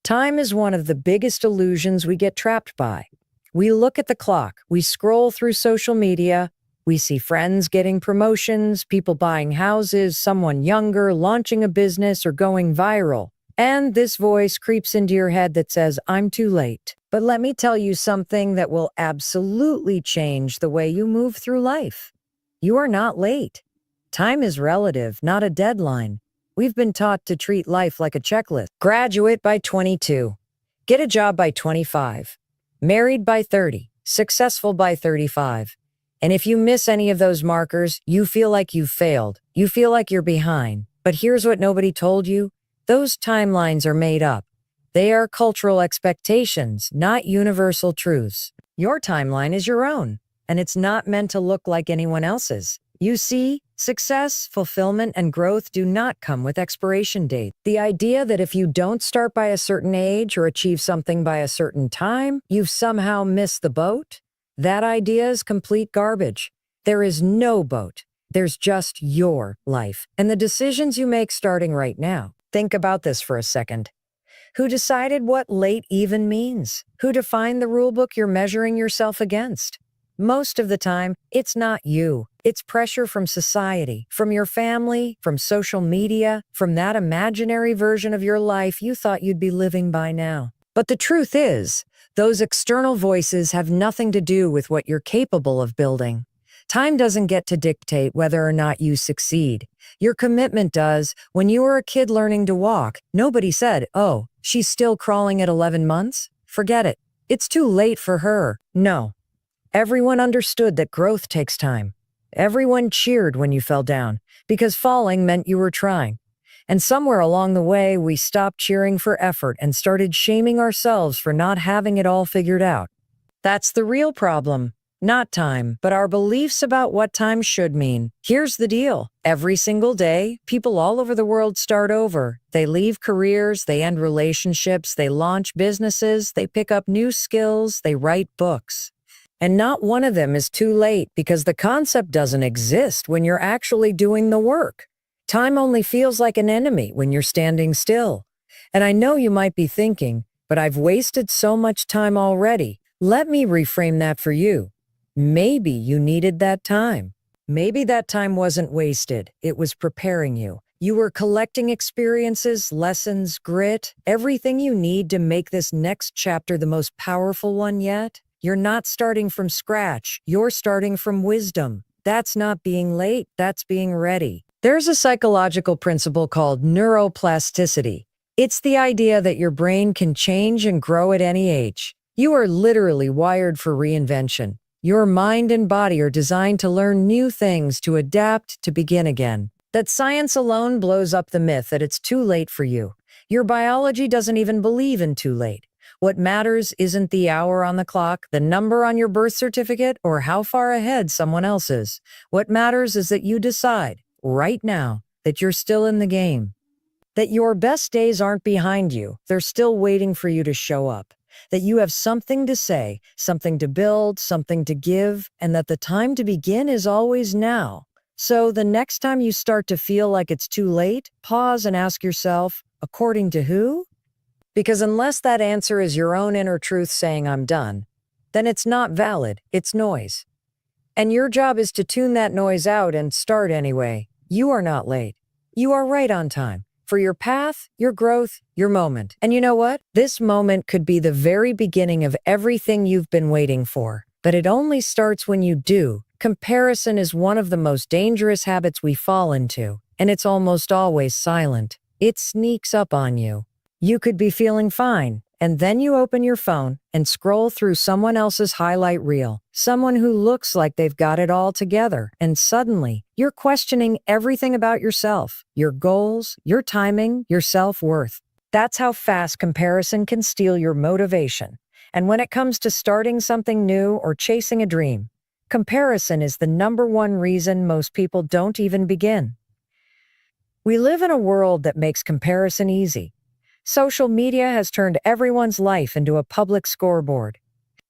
Time is one of the biggest illusions we get trapped by. We look at the clock, we scroll through social media, we see friends getting promotions, people buying houses, someone younger launching a business or going viral. And this voice creeps into your head that says, I'm too late. But let me tell you something that will absolutely change the way you move through life. You are not late. Time is relative, not a deadline. We've been taught to treat life like a checklist. Graduate by 22. Get a job by 25. Married by 30. Successful by 35. And if you miss any of those markers, you feel like you've failed. You feel like you're behind. But here's what nobody told you. Those timelines are made up. They are cultural expectations, not universal truths. Your timeline is your own, and it's not meant to look like anyone else's. You see, success, fulfillment, and growth do not come with expiration dates. The idea that if you don't start by a certain age or achieve something by a certain time, you've somehow missed the boat, that idea is complete garbage. There is no boat. There's just your life and the decisions you make starting right now. Think about this for a second. Who decided what late even means? Who defined the rulebook you're measuring yourself against? Most of the time, it's not you. It's pressure from society, from your family, from social media, from that imaginary version of your life you thought you'd be living by now. But the truth is, those external voices have nothing to do with what you're capable of building. Time doesn't get to dictate whether or not you succeed. Your commitment does. When you were a kid learning to walk, nobody said, "Oh, she's still crawling at 11 months? Forget it. It's too late for her." No. Everyone understood that growth takes time. Everyone cheered when you fell down, because falling meant you were trying. And somewhere along the way, we stopped cheering for effort and started shaming ourselves for not having it all figured out. That's the real problem. Not time, but our beliefs about what time should mean. Here's the deal. Every single day, people all over the world start over. They leave careers, they end relationships, they launch businesses, they pick up new skills, they write books. And not one of them is too late because the concept doesn't exist when you're actually doing the work. Time only feels like an enemy when you're standing still. And I know you might be thinking, but I've wasted so much time already. Let me reframe that for you. Maybe you needed that time. Maybe that time wasn't wasted. It was preparing you. You were collecting experiences, lessons, grit, everything you need to make this next chapter the most powerful one yet. You're not starting from scratch. You're starting from wisdom. That's not being late. That's being ready. There's a psychological principle called neuroplasticity. It's the idea that your brain can change and grow at any age. You are literally wired for reinvention. Your mind and body are designed to learn new things, to adapt, to begin again. That science alone blows up the myth that it's too late for you. Your biology doesn't even believe in too late. What matters isn't the hour on the clock, the number on your birth certificate, or how far ahead someone else is. What matters is that you decide, right now, that you're still in the game. That your best days aren't behind you. They're still waiting for you to show up. That you have something to say, something to build, something to give, and that the time to begin is always now. So the next time you start to feel like it's too late, pause and ask yourself, according to who? Because unless that answer is your own inner truth saying I'm done, then it's not valid, it's noise. And your job is to tune that noise out and start anyway. You are not late. You are right on time. For your path, your growth, your moment. And you know what? This moment could be the very beginning of everything you've been waiting for. But it only starts when you do. Comparison is one of the most dangerous habits we fall into, and it's almost always silent. It sneaks up on you. You could be feeling fine, and then you open your phone and scroll through someone else's highlight reel, someone who looks like they've got it all together, and suddenly, you're questioning everything about yourself, your goals, your timing, your self-worth. That's how fast comparison can steal your motivation. And when it comes to starting something new or chasing a dream, comparison is the number one reason most people don't even begin. We live in a world that makes comparison easy. Social media has turned everyone's life into a public scoreboard.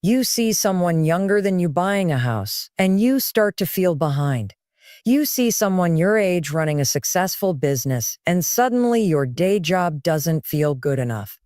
You see someone younger than you buying a house, and you start to feel behind. You see someone your age running a successful business, and suddenly your day job doesn't feel good enough.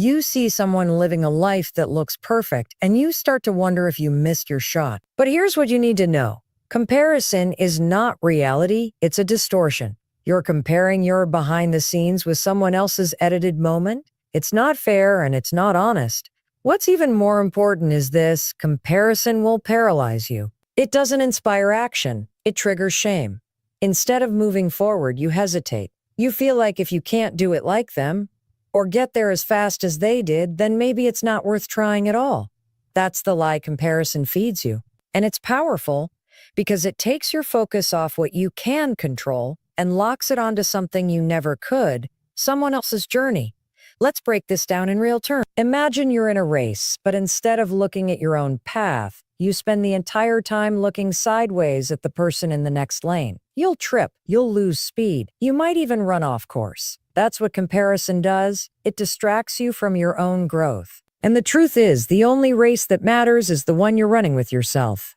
You see someone living a life that looks perfect, and you start to wonder if you missed your shot. But here's what you need to know. Comparison is not reality, it's a distortion. You're comparing your behind the scenes with someone else's edited moment. It's not fair and it's not honest. What's even more important is this: comparison will paralyze you. It doesn't inspire action, it triggers shame. Instead of moving forward, you hesitate. You feel like if you can't do it like them, or get there as fast as they did, then maybe it's not worth trying at all. That's the lie comparison feeds you. And it's powerful because it takes your focus off what you can control and locks it onto something you never could, someone else's journey. Let's break this down in real terms. Imagine you're in a race, but instead of looking at your own path, you spend the entire time looking sideways at the person in the next lane. You'll trip, you'll lose speed, you might even run off course. That's what comparison does. It distracts you from your own growth. And the truth is, the only race that matters is the one you're running with yourself.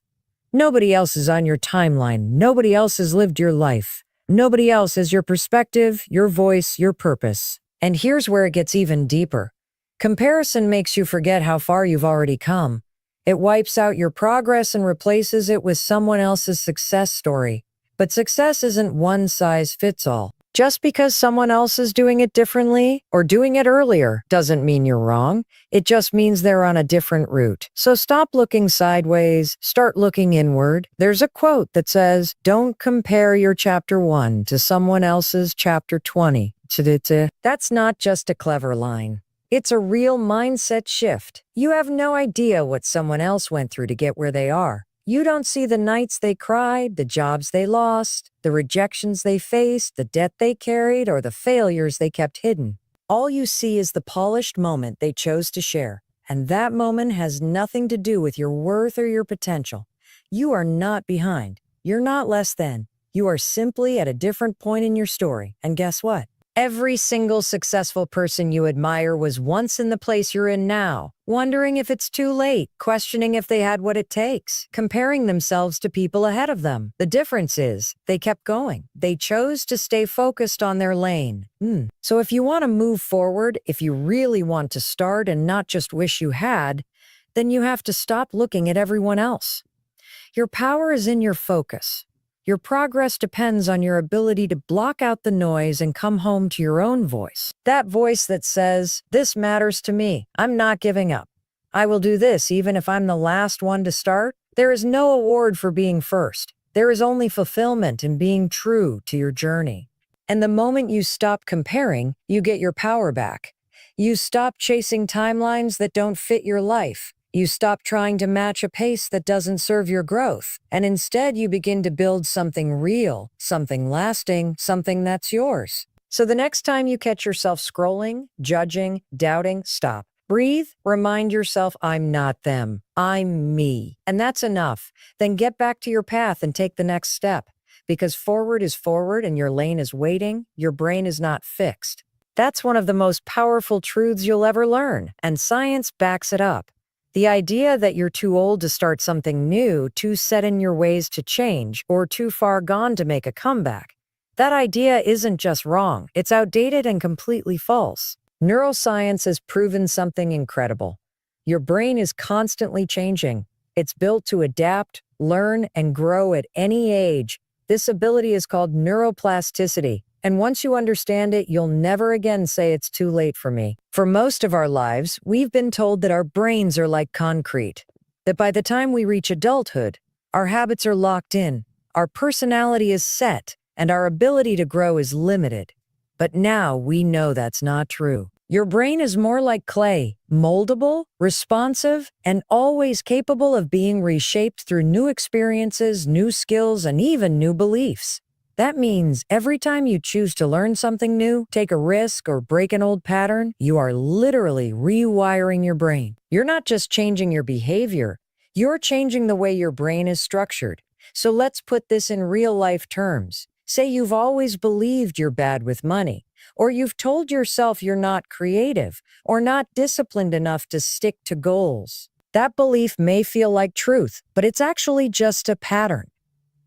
Nobody else is on your timeline. Nobody else has lived your life. Nobody else has your perspective, your voice, your purpose. And here's where it gets even deeper. Comparison makes you forget how far you've already come. It wipes out your progress and replaces it with someone else's success story. But success isn't one size fits all. Just because someone else is doing it differently or doing it earlier doesn't mean you're wrong. It just means they're on a different route. So stop looking sideways, start looking inward. There's a quote that says, "Don't compare your chapter 1 to someone else's chapter 20. That's not just a clever line. It's a real mindset shift. You have no idea what someone else went through to get where they are. You don't see the nights they cried, the jobs they lost, the rejections they faced, the debt they carried, or the failures they kept hidden. All you see is the polished moment they chose to share, and that moment has nothing to do with your worth or your potential. You are not behind. You're not less than. You are simply at a different point in your story. And guess what? Every single successful person you admire was once in the place you're in now, wondering if it's too late, questioning if they had what it takes, comparing themselves to people ahead of them. The difference is, they kept going. They chose to stay focused on their lane. So if you want to move forward, if you really want to start and not just wish you had, then you have to stop looking at everyone else. Your power is in your focus. Your progress depends on your ability to block out the noise and come home to your own voice. That voice that says, "This matters to me. I'm not giving up. I will do this even if I'm the last one to start." There is no award for being first. There is only fulfillment in being true to your journey. And the moment you stop comparing, you get your power back. You stop chasing timelines that don't fit your life. You stop trying to match a pace that doesn't serve your growth, and instead you begin to build something real, something lasting, something that's yours. So the next time you catch yourself scrolling, judging, doubting, stop. Breathe, remind yourself, I'm not them, I'm me. And that's enough. Then get back to your path and take the next step. Because forward is forward and your lane is waiting, your brain is not fixed. That's one of the most powerful truths you'll ever learn, and science backs it up. The idea that you're too old to start something new, too set in your ways to change, or too far gone to make a comeback, that idea isn't just wrong, it's outdated and completely false. Neuroscience has proven something incredible. Your brain is constantly changing. It's built to adapt, learn, and grow at any age. This ability is called neuroplasticity. And once you understand it, you'll never again say it's too late for me. For most of our lives, we've been told that our brains are like concrete, that by the time we reach adulthood, our habits are locked in, our personality is set, and our ability to grow is limited. But now we know that's not true. Your brain is more like clay, moldable, responsive, and always capable of being reshaped through new experiences, new skills, and even new beliefs. That means every time you choose to learn something new, take a risk, or break an old pattern, you are literally rewiring your brain. You're not just changing your behavior, you're changing the way your brain is structured. So let's put this in real-life terms. Say you've always believed you're bad with money, or you've told yourself you're not creative, or not disciplined enough to stick to goals. That belief may feel like truth, but it's actually just a pattern.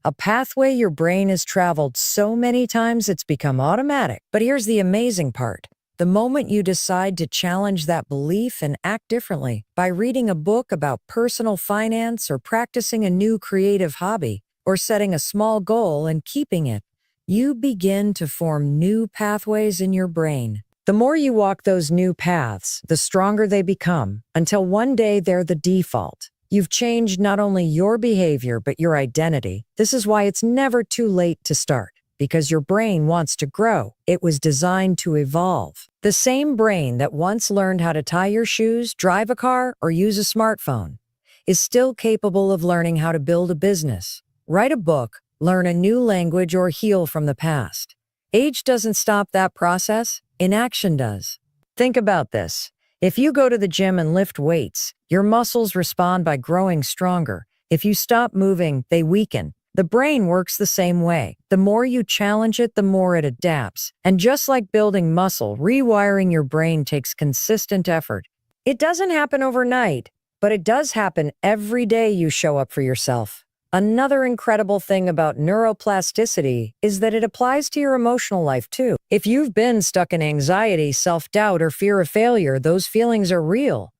A pathway your brain has traveled so many times it's become automatic. But here's the amazing part. The moment you decide to challenge that belief and act differently by reading a book about personal finance or practicing a new creative hobby or setting a small goal and keeping it, you begin to form new pathways in your brain. The more you walk those new paths, the stronger they become, until one day they're the default. You've changed not only your behavior, but your identity. This is why it's never too late to start, because your brain wants to grow. It was designed to evolve. The same brain that once learned how to tie your shoes, drive a car, or use a smartphone is still capable of learning how to build a business, write a book, learn a new language, or heal from the past. Age doesn't stop that process. Inaction does. Think about this. If you go to the gym and lift weights, your muscles respond by growing stronger. If you stop moving, they weaken. The brain works the same way. The more you challenge it, the more it adapts. And just like building muscle, rewiring your brain takes consistent effort. It doesn't happen overnight, but it does happen every day you show up for yourself. Another incredible thing about neuroplasticity is that it applies to your emotional life too. If you've been stuck in anxiety, self-doubt, or fear of failure, those feelings are real,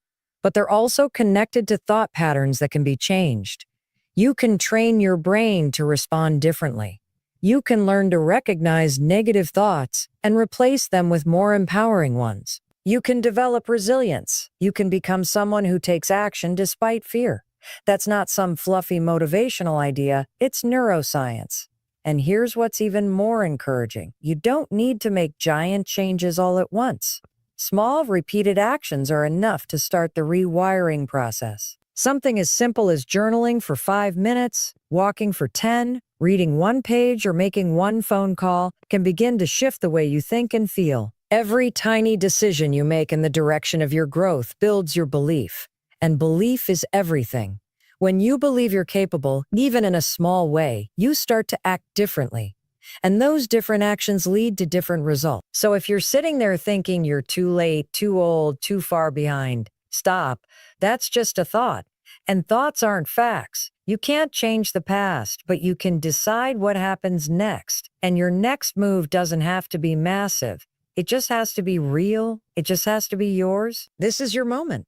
but they're also connected to thought patterns that can be changed. You can train your brain to respond differently. You can learn to recognize negative thoughts and replace them with more empowering ones. You can develop resilience. You can become someone who takes action despite fear. That's not some fluffy motivational idea, it's neuroscience. And here's what's even more encouraging. You don't need to make giant changes all at once. Small, repeated actions are enough to start the rewiring process. Something as simple as journaling for 5 minutes, walking for 10, reading one page, or making one phone call can begin to shift the way you think and feel. Every tiny decision you make in the direction of your growth builds your belief. And belief is everything. When you believe you're capable, even in a small way, you start to act differently. And those different actions lead to different results. So if you're sitting there thinking you're too late, too old, too far behind, stop. That's just a thought. And thoughts aren't facts. You can't change the past, but you can decide what happens next. And your next move doesn't have to be massive. It just has to be real. It just has to be yours. This is your moment.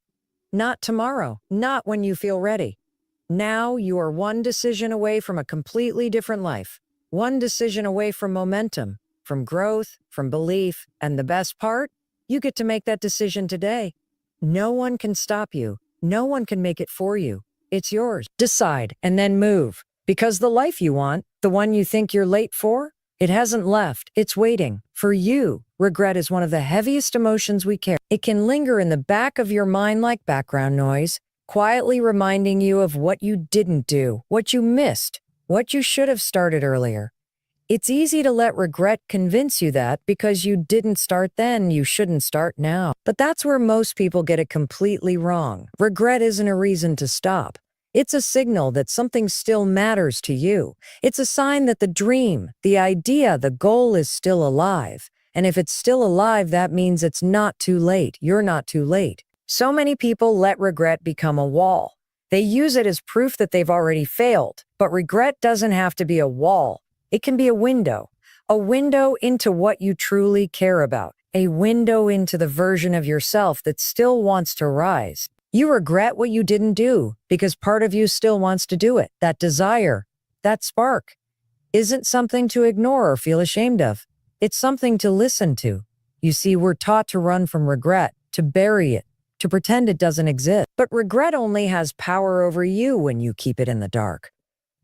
Not tomorrow, not when you feel ready. Now you are one decision away from a completely different life. One decision away from momentum, from growth, from belief. And the best part? You get to make that decision today. No one can stop you. No one can make it for you. It's yours. Decide and then move. Because the life you want, the one you think you're late for, it hasn't left. It's waiting for you. Regret is one of the heaviest emotions we carry. It can linger in the back of your mind like background noise, quietly reminding you of what you didn't do, what you missed, what you should have started earlier. It's easy to let regret convince you that because you didn't start then, you shouldn't start now. But that's where most people get it completely wrong. Regret isn't a reason to stop. It's a signal that something still matters to you. It's a sign that the dream, the idea, the goal is still alive. And if it's still alive, that means it's not too late. You're not too late. So many people let regret become a wall. They use it as proof that they've already failed. But regret doesn't have to be a wall. It can be a window into what you truly care about, a window into the version of yourself that still wants to rise. You regret what you didn't do because part of you still wants to do it. That desire, that spark, isn't something to ignore or feel ashamed of. It's something to listen to. You see, we're taught to run from regret, to bury it, to pretend it doesn't exist. But regret only has power over you when you keep it in the dark.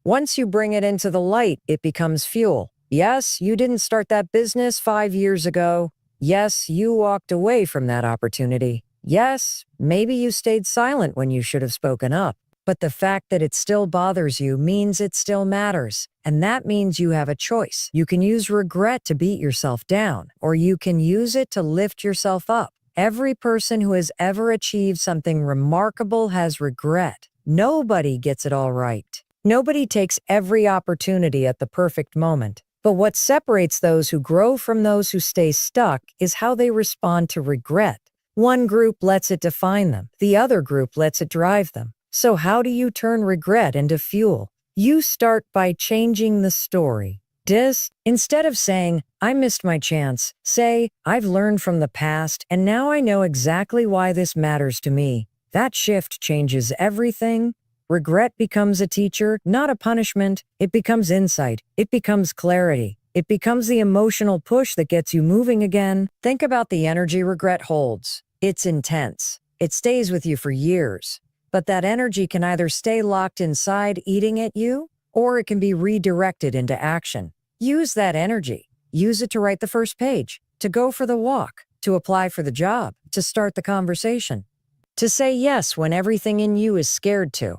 Once you bring it into the light, it becomes fuel. Yes, you didn't start that business 5 years ago. Yes, you walked away from that opportunity. Yes, maybe you stayed silent when you should have spoken up. But the fact that it still bothers you means it still matters. And that means you have a choice. You can use regret to beat yourself down, or you can use it to lift yourself up. Every person who has ever achieved something remarkable has regret. Nobody gets it all right. Nobody takes every opportunity at the perfect moment. But what separates those who grow from those who stay stuck is how they respond to regret. One group lets it define them. The other group lets it drive them. So how do you turn regret into fuel? You start by changing the story. Instead of saying, I missed my chance, say, I've learned from the past and now I know exactly why this matters to me. That shift changes everything. Regret becomes a teacher, not a punishment. It becomes insight. It becomes clarity. It becomes the emotional push that gets you moving again. Think about the energy regret holds. It's intense. It stays with you for years. But that energy can either stay locked inside, eating at you, or it can be redirected into action. Use that energy. Use it to write the first page, to go for the walk, to apply for the job, to start the conversation, to say yes when everything in you is scared to.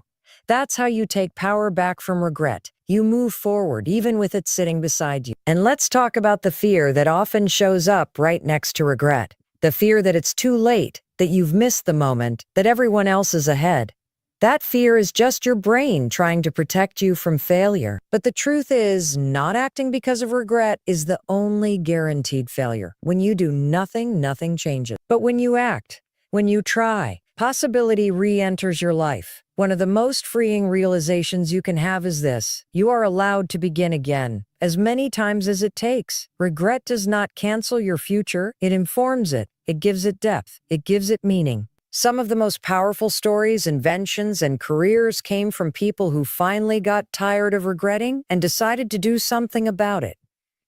That's how you take power back from regret. You move forward, even with it sitting beside you. And let's talk about the fear that often shows up right next to regret. The fear that it's too late, that you've missed the moment, that everyone else is ahead. That fear is just your brain trying to protect you from failure. But the truth is, not acting because of regret is the only guaranteed failure. When you do nothing, nothing changes. But when you act, when you try, possibility re-enters your life. One of the most freeing realizations you can have is this: you are allowed to begin again, as many times as it takes. Regret does not cancel your future, it informs it. It gives it depth. It gives it meaning. Some of the most powerful stories, inventions, and careers came from people who finally got tired of regretting and decided to do something about it.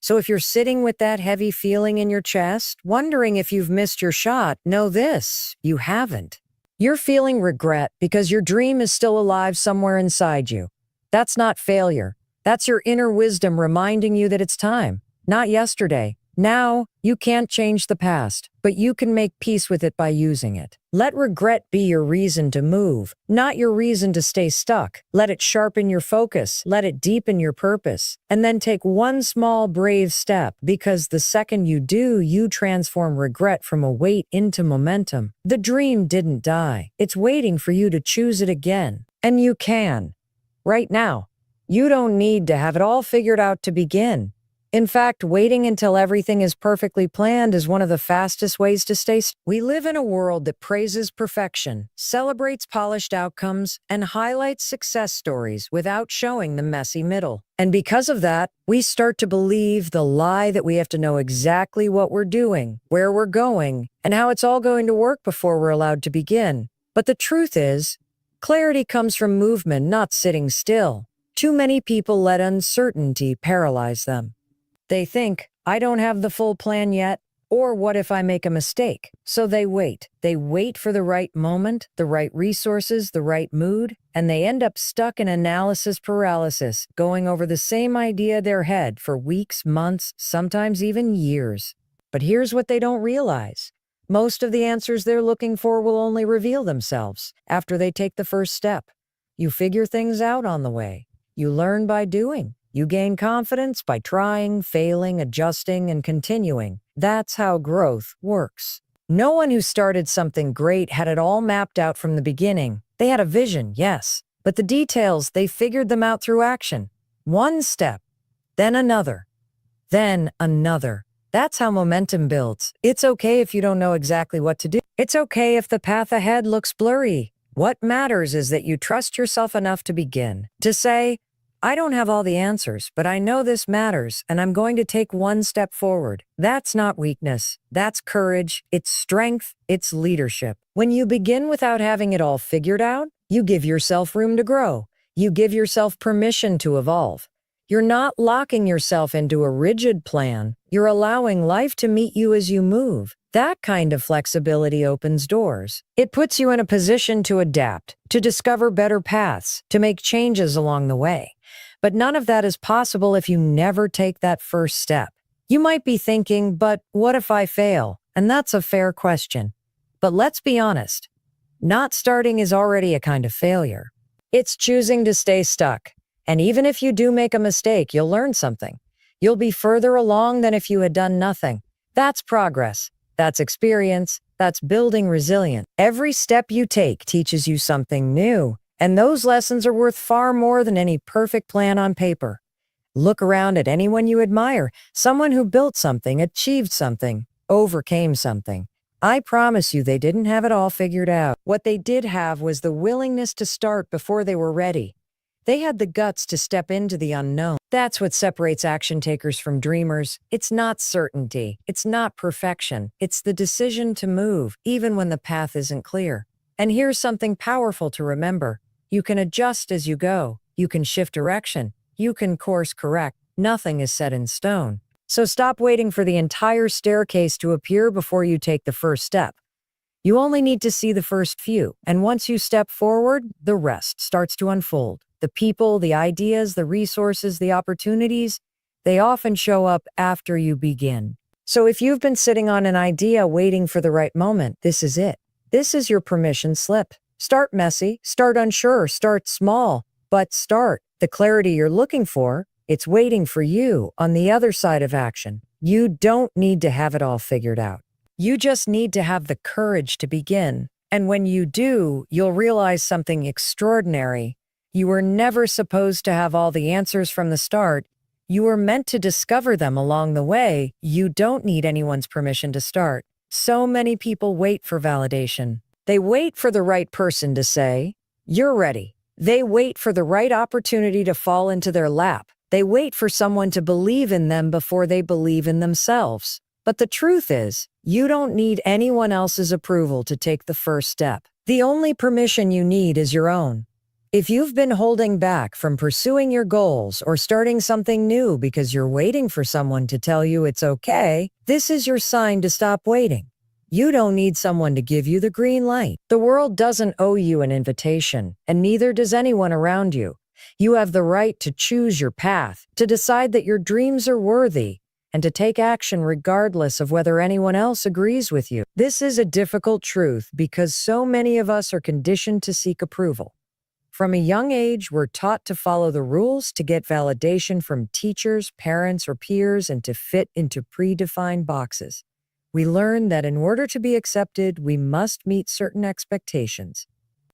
So if you're sitting with that heavy feeling in your chest, wondering if you've missed your shot, know this: you haven't. You're feeling regret because your dream is still alive somewhere inside you. That's not failure. That's your inner wisdom reminding you that it's time, not yesterday. Now, you can't change the past, but you can make peace with it by using it. Let regret be your reason to move, not your reason to stay stuck. Let it sharpen your focus, let it deepen your purpose, and then take one small, brave step, because the second you do, you transform regret from a weight into momentum. The dream didn't die. It's waiting for you to choose it again. And you can. Right now. You don't need to have it all figured out to begin. In fact, waiting until everything is perfectly planned is one of the fastest ways to stay. We live in a world that praises perfection, celebrates polished outcomes, and highlights success stories without showing the messy middle. And because of that, we start to believe the lie that we have to know exactly what we're doing, where we're going, and how it's all going to work before we're allowed to begin. But the truth is, clarity comes from movement, not sitting still. Too many people let uncertainty paralyze them. They think, I don't have the full plan yet, or what if I make a mistake? So they wait. They wait for the right moment, the right resources, the right mood, and they end up stuck in analysis paralysis, going over the same idea in their head for weeks, months, sometimes even years. But here's what they don't realize. Most of the answers they're looking for will only reveal themselves after they take the first step. You figure things out on the way. You learn by doing. You gain confidence by trying, failing, adjusting, and continuing. That's how growth works. No one who started something great had it all mapped out from the beginning. They had a vision, yes, but the details, they figured them out through action. One step, then another, then another. That's how momentum builds. It's okay if you don't know exactly what to do. It's okay if the path ahead looks blurry. What matters is that you trust yourself enough to begin, to say, I don't have all the answers, but I know this matters, and I'm going to take one step forward. That's not weakness. That's courage. It's strength. It's leadership. When you begin without having it all figured out, you give yourself room to grow. You give yourself permission to evolve. You're not locking yourself into a rigid plan. You're allowing life to meet you as you move. That kind of flexibility opens doors. It puts you in a position to adapt, to discover better paths, to make changes along the way. But none of that is possible if you never take that first step. You might be thinking, but what if I fail? And that's a fair question. But let's be honest. Not starting is already a kind of failure. It's choosing to stay stuck. And even if you do make a mistake, you'll learn something. You'll be further along than if you had done nothing. That's progress. That's experience. That's building resilience. Every step you take teaches you something new. And those lessons are worth far more than any perfect plan on paper. Look around at anyone you admire, someone who built something, achieved something, overcame something. I promise you they didn't have it all figured out. What they did have was the willingness to start before they were ready. They had the guts to step into the unknown. That's what separates action takers from dreamers. It's not certainty. It's not perfection. It's the decision to move, even when the path isn't clear. And here's something powerful to remember. You can adjust as you go. You can shift direction. You can course correct. Nothing is set in stone. So stop waiting for the entire staircase to appear before you take the first step. You only need to see the first few, and once you step forward, the rest starts to unfold. The people, the ideas, the resources, the opportunities, they often show up after you begin. So if you've been sitting on an idea waiting for the right moment, this is it. This is your permission slip. Start messy, start unsure, start small, but start. The clarity you're looking for, it's waiting for you on the other side of action. You don't need to have it all figured out. You just need to have the courage to begin. And when you do, you'll realize something extraordinary. You were never supposed to have all the answers from the start. You were meant to discover them along the way. You don't need anyone's permission to start. So many people wait for validation. They wait for the right person to say, "You're ready." They wait for the right opportunity to fall into their lap. They wait for someone to believe in them before they believe in themselves. But the truth is, you don't need anyone else's approval to take the first step. The only permission you need is your own. If you've been holding back from pursuing your goals or starting something new because you're waiting for someone to tell you it's okay, this is your sign to stop waiting. You don't need someone to give you the green light. The world doesn't owe you an invitation, and neither does anyone around you. You have the right to choose your path, to decide that your dreams are worthy, and to take action regardless of whether anyone else agrees with you. This is a difficult truth because so many of us are conditioned to seek approval. From a young age, we're taught to follow the rules, to get validation from teachers, parents, or peers, and to fit into predefined boxes. We learn that in order to be accepted, we must meet certain expectations.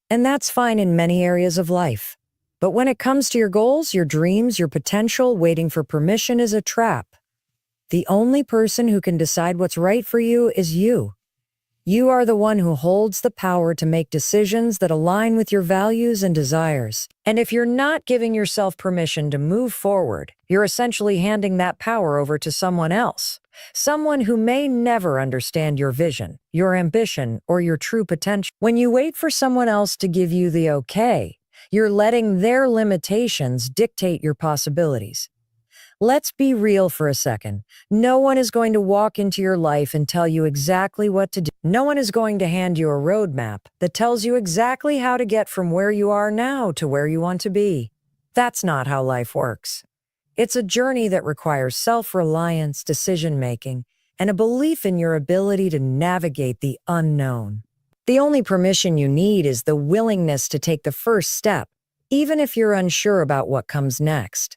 And that's fine in many areas of life. But when it comes to your goals, your dreams, your potential, waiting for permission is a trap. The only person who can decide what's right for you is you. You are the one who holds the power to make decisions that align with your values and desires. And if you're not giving yourself permission to move forward, you're essentially handing that power over to someone else. Someone who may never understand your vision, your ambition, or your true potential. When you wait for someone else to give you the okay, you're letting their limitations dictate your possibilities. Let's be real for a second. No one is going to walk into your life and tell you exactly what to do. No one is going to hand you a roadmap that tells you exactly how to get from where you are now to where you want to be. That's not how life works. It's a journey that requires self-reliance, decision-making, and a belief in your ability to navigate the unknown. The only permission you need is the willingness to take the first step, even if you're unsure about what comes next.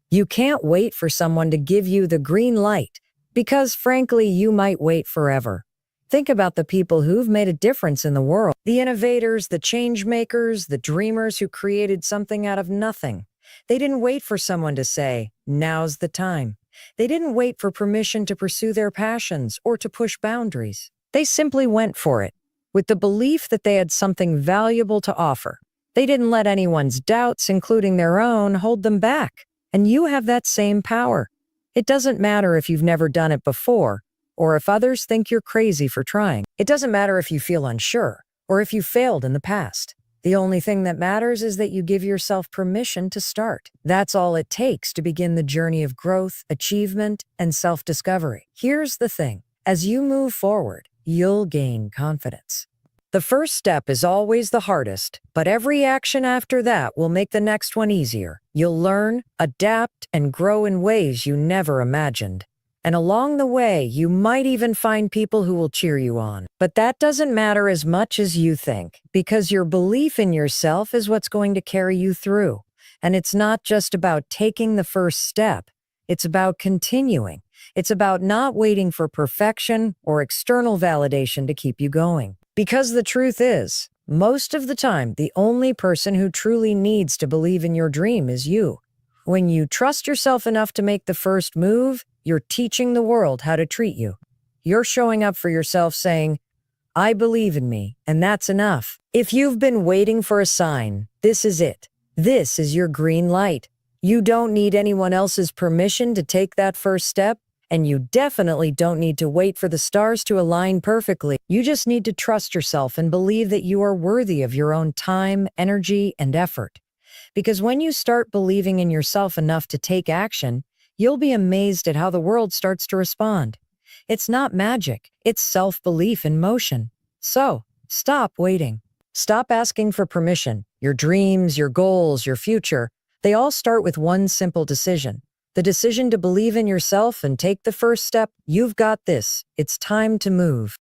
You can't wait for someone to give you the green light, because frankly, you might wait forever. Think about the people who've made a difference in the world. The innovators, the change makers, the dreamers who created something out of nothing. They didn't wait for someone to say, "Now's the time." They didn't wait for permission to pursue their passions or to push boundaries. They simply went for it, with the belief that they had something valuable to offer. They didn't let anyone's doubts, including their own, hold them back. And you have that same power. It doesn't matter if you've never done it before, or if others think you're crazy for trying. It doesn't matter if you feel unsure, or if you failed in the past. The only thing that matters is that you give yourself permission to start. That's all it takes to begin the journey of growth, achievement, and self-discovery. Here's the thing. As you move forward, you'll gain confidence. The first step is always the hardest, but every action after that will make the next one easier. You'll learn, adapt, and grow in ways you never imagined. And along the way, you might even find people who will cheer you on. But that doesn't matter as much as you think, because your belief in yourself is what's going to carry you through. And it's not just about taking the first step. It's about continuing. It's about not waiting for perfection or external validation to keep you going. Because the truth is, most of the time, the only person who truly needs to believe in your dream is you. When you trust yourself enough to make the first move, you're teaching the world how to treat you. You're showing up for yourself saying, "I believe in me," and that's enough. If you've been waiting for a sign, this is it. This is your green light. You don't need anyone else's permission to take that first step, and you definitely don't need to wait for the stars to align perfectly. You just need to trust yourself and believe that you are worthy of your own time, energy, and effort. Because when you start believing in yourself enough to take action, you'll be amazed at how the world starts to respond. It's not magic, it's self-belief in motion. So, stop waiting. Stop asking for permission. Your dreams, your goals, your future, they all start with one simple decision. The decision to believe in yourself and take the first step. You've got this. It's time to move.